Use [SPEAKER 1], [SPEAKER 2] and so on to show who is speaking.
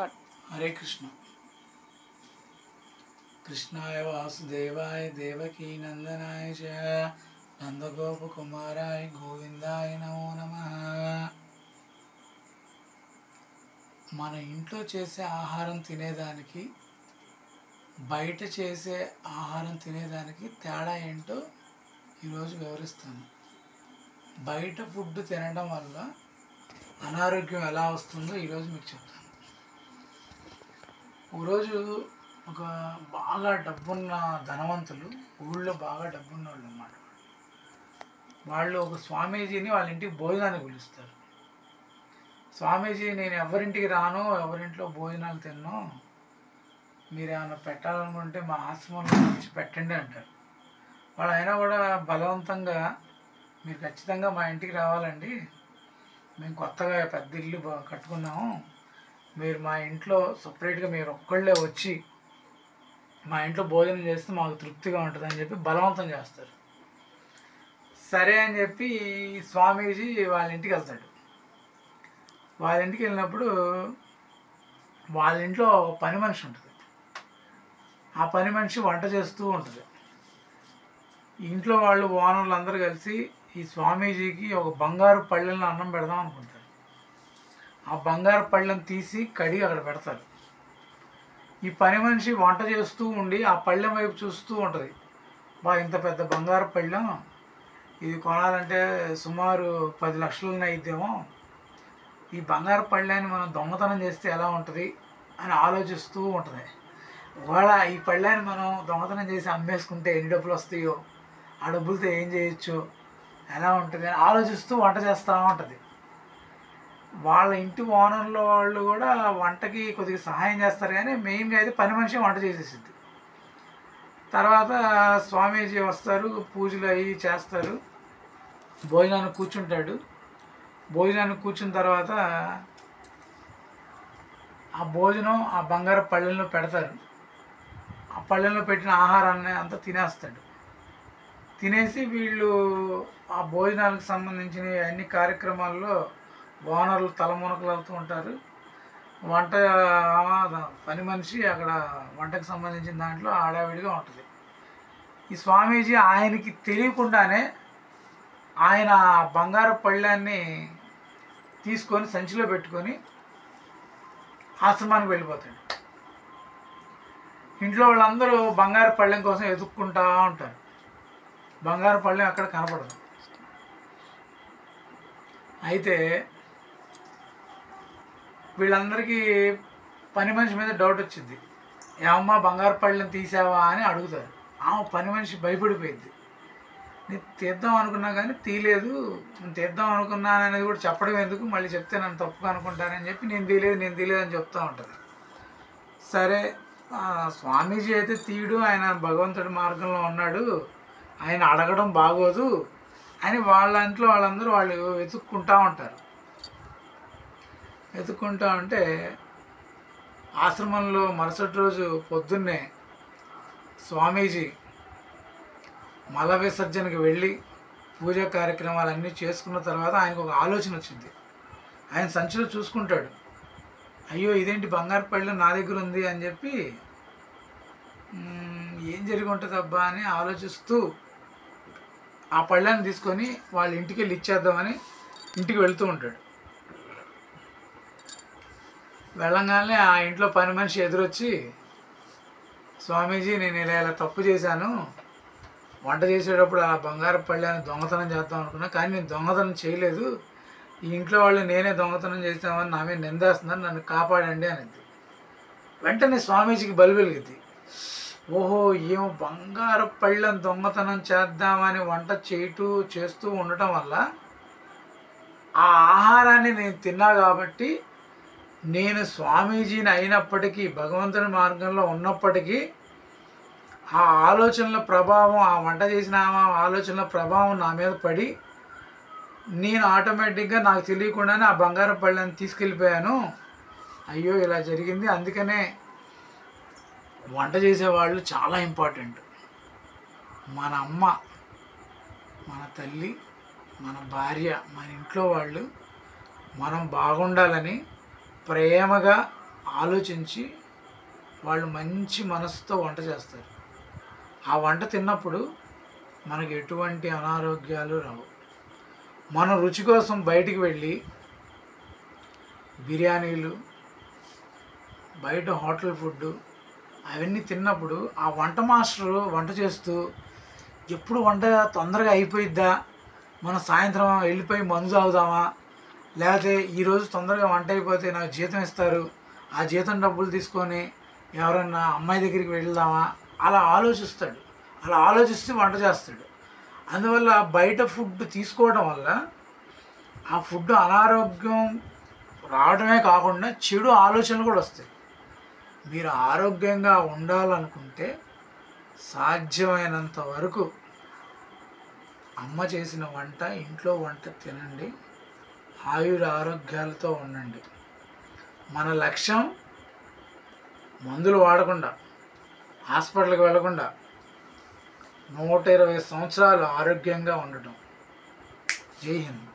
[SPEAKER 1] Start.
[SPEAKER 2] Hare Krishna. కృష్ణాయ వాసుదేవాయ దేవకీ నందనాయ చ నందగోప కుమారాయ గోవిందాయ నమో నమః. మన ఇంట్లో చేసే ఆహారం తినేదానికి బయట చేసే ఆహారం తినేదానికి తేడా ఏంటో ఈరోజు వివరిస్తాను. బయట ఫుడ్ తినడం వల్ల అనారోగ్యం ఎలా వస్తుందో ఈరోజు మీకు చెప్తాను. ఒకరోజు ఒక బాగా డబ్బున్న ధనవంతులు, ఊళ్ళో బాగా డబ్బున్న వాళ్ళు అన్నమాట, వాళ్ళు ఒక స్వామీజీని వాళ్ళ ఇంటికి భోజనానికి పిలుస్తారు. స్వామీజీ, నేను ఎవరింటికి రాను, ఎవరింట్లో భోజనాలు తిన్నాను, మీరు ఏమైనా పెట్టాలనుకుంటే మా ఆశ్రమంలో నుంచి పెట్టండి అంటారు. వాళ్ళు అయినా కూడా బలవంతంగా, మీరు ఖచ్చితంగా మా ఇంటికి రావాలండి, మేము కొత్తగా పెద్ద ఇల్లు కట్టుకున్నాము, మీరు మా ఇంట్లో సపరేట్గా మీరు ఒక్కళ్ళే వచ్చి మా ఇంట్లో భోజనం చేస్తే మాకు తృప్తిగా ఉంటుంది అని చెప్పి బలవంతం చేస్తారు. సరే అని చెప్పి స్వామీజీ వాళ్ళ ఇంటికి వెళ్తాడు. వాళ్ళ ఇంటికి వెళ్ళినప్పుడు వాళ్ళ ఇంట్లో ఒక పని మనిషి ఉంటుంది. ఆ పని మనిషి వంట చేస్తూ ఉంటుంది. ఇంట్లో వాళ్ళు ఓనర్లు అందరూ కలిసి ఈ స్వామీజీకి ఒక బంగారు పళ్ళెంలో అన్నం పెడదాం అనుకుంటారు. ఆ బంగారు పళ్ళెం తీసి కడిగి అక్కడ పెడతారు. ఈ పని మనిషి వంట చేస్తూ ఉండి ఆ పళ్ళెం వైపు చూస్తూ ఉంటుంది. ఇంత పెద్ద బంగారు పళ్ళెం, ఇది కొనాలంటే సుమారు 10 లక్షలు అయిద్దేమో, ఈ బంగారు పళ్ళాన్ని మనం దొంగతనం చేస్తే ఎలా ఉంటుంది అని ఆలోచిస్తూ ఉంటుంది. ఒకవేళ ఈ పళ్ళాన్ని మనం దొంగతనం చేసి అమ్మేసుకుంటే ఎన్ని డబ్బులు వస్తాయో, ఆ డబ్బులతో ఏం చేయొచ్చు, ఎలా ఉంటుంది అని ఆలోచిస్తూ వంట చేస్తూ ఉంటుంది. వాళ్ళ ఇంటి ఓనర్లో వాళ్ళు కూడా వంటకి కొద్దిగా సహాయం చేస్తారు, కానీ మెయిన్గా అయితే పని మనిషి వంట చేసేసిద్ది. తర్వాత స్వామీజీ వస్తారు, పూజలు అవి చేస్తారు, భోజనానికి కూర్చుంటాడు. భోజనానికి కూర్చున్న తర్వాత ఆ భోజనం ఆ బంగారు పళ్ళెంలో పెడతారు. ఆ పళ్ళెంలో పెట్టిన ఆహారాన్ని అంతా తినేస్తాడు. తినేసి వీళ్ళు ఆ భోజనాలకు సంబంధించిన అన్ని కార్యక్రమాల్లో ఓనర్లు తలమునకలు అవుతూ ఉంటారు. వంట పని మనిషి అక్కడ వంటకు సంబంధించిన దాంట్లో ఆడావిడిగా ఉంటుంది. ఈ స్వామీజీ ఆయనకి తెలియకుండానే ఆయన బంగారు పళ్ళాన్ని తీసుకొని సంచిలో పెట్టుకొని ఆశ్రమానికి వెళ్ళిపోతాడు. ఇంట్లో వాళ్ళందరూ బంగారు పళ్ళెం కోసం ఎదుక్కుంటూ ఉంటారు. బంగారు పళ్ళెం అక్కడ కనపడదు. అయితే వీళ్ళందరికీ పని మనిషి మీద డౌట్ వచ్చింది. ఏమమ్మా బంగారు పళ్ళెం తీసావా అని అడుగుతారు. పని మనిషి భయపడిపోయింది. నేను తీద్దాం అనుకున్నా కానీ తీయలేదు, నేను తీద్దాం అనుకున్నాను అనేది కూడా చెప్పడం ఎందుకు, మళ్ళీ చెప్తే నన్ను తప్పుగా అనుకుంటానని చెప్పి నేను తీయలేదు అని చెప్తూ ఉంటుంది. సరే, స్వామీజీ అయితే తీయడు, ఆయన భగవంతుడి మార్గంలో ఉన్నాడు, ఆయన అడగడం బాగోదు అని వాళ్ళ ఇంట్లో వాళ్ళందరూ వాళ్ళు వెతుక్కుంటూ ఉంటారు. వెతుక్కుంటూ ఉంటే ఆశ్రమంలో మరుసటి రోజు పొద్దున్నే స్వామీజీ మల విసర్జనకి వెళ్ళి పూజా కార్యక్రమాలన్నీ చేసుకున్న తర్వాత ఆయనకు ఒక ఆలోచన వచ్చింది. ఆయన సంచిలో చూసుకుంటాడు, అయ్యో ఇదేంటి బంగారు పళ్ళెం నా దగ్గర ఉంది అని చెప్పి ఏం జరిగి ఉంటుంది అబ్బా అని ఆలోచిస్తూ ఆ పళ్ళాన్ని తీసుకొని వాళ్ళ ఇంటికి వెళ్ళి ఇచ్చేద్దామని ఇంటికి వెళ్తూ ఉంటాడు. వెళ్ళంగానే ఆ ఇంట్లో పని మనిషి ఎదురొచ్చి, స్వామీజీ నేను ఇలా తప్పు చేశాను, వంట చేసేటప్పుడు ఆ బంగారు పళ్ళాన్ని దొంగతనం చేద్దాం అనుకున్నా, కానీ నేను దొంగతనం చేయలేదు, ఈ ఇంట్లో వాళ్ళు నేనే దొంగతనం చేస్తామని నా మీద నిందేస్తున్నారు, నన్ను కాపాడండి అనేది. వెంటనే స్వామీజీకి బలి వెలిగింది. ఓహో, ఏమో బంగారు పళ్ళెం దొంగతనం చేద్దామని వంట చేస్తూ ఉండటం వల్ల ఆ ఆహారాన్ని నేను తిన్నా కాబట్టి, నేను స్వామీజీని అయినప్పటికీ, భగవంతుని మార్గంలో ఉన్నప్పటికీ, ఆ ఆలోచనల ప్రభావం, ఆ వంట చేసిన ఆలోచనల ప్రభావం నా మీద పడి నేను ఆటోమేటిక్గా నాకు తెలియకుండానే ఆ బంగారం పళ్ళని తీసుకెళ్ళిపోయాను. అయ్యో ఇలా జరిగింది. అందుకనే వంట చేసేవాళ్ళు చాలా ఇంపార్టెంట్. మన అమ్మ, మన తల్లి, మన భార్య, మన ఇంట్లో వాళ్ళు మనం బాగుండాలని ప్రేమగా ఆలోచించి వాళ్ళు మంచి మనసుతో వంట చేస్తారు. ఆ వంట తిన్నప్పుడు మనకి ఎటువంటి అనారోగ్యాలు రావు. మన రుచి కోసం బయటికి వెళ్ళి బిర్యానీలు, బయట హోటల్ ఫుడ్డు అవన్నీ తిన్నప్పుడు ఆ వంట మాస్టరు వంట చేస్తూ ఎప్పుడు వంట తొందరగా అయిపోయిద్దా, మనం సాయంత్రం వెళ్ళిపోయి మందు తాగుదామా, లేకపోతే ఈరోజు తొందరగా వంట అయిపోతే నాకు జీతం ఇస్తారు, ఆ జీతం డబ్బులు తీసుకొని ఎవరన్నా అమ్మాయి దగ్గరికి వెళ్దామా, అలా ఆలోచిస్తాడు. అలా ఆలోచిస్తే వంట చేస్తాడు. అందువల్ల బయట ఫుడ్ తీసుకోవడం వల్ల ఆ ఫుడ్ అనారోగ్యం రావడమే కాకుండా చెడు ఆలోచనలు కూడా వస్తాయి. మీరు ఆరోగ్యంగా ఉండాలనుకుంటే సాధ్యమైనంత వరకు అమ్మ చేసిన వంట, ఇంట్లో వంట తినండి. ఆయుర ఆరోగ్యాలతో ఉండండి. మన లక్ష్యం మందులు వాడకుండా, హాస్పిటల్కి వెళ్ళకుండా 120 సంవత్సరాలు ఆరోగ్యంగా ఉండటం. జై హింద్.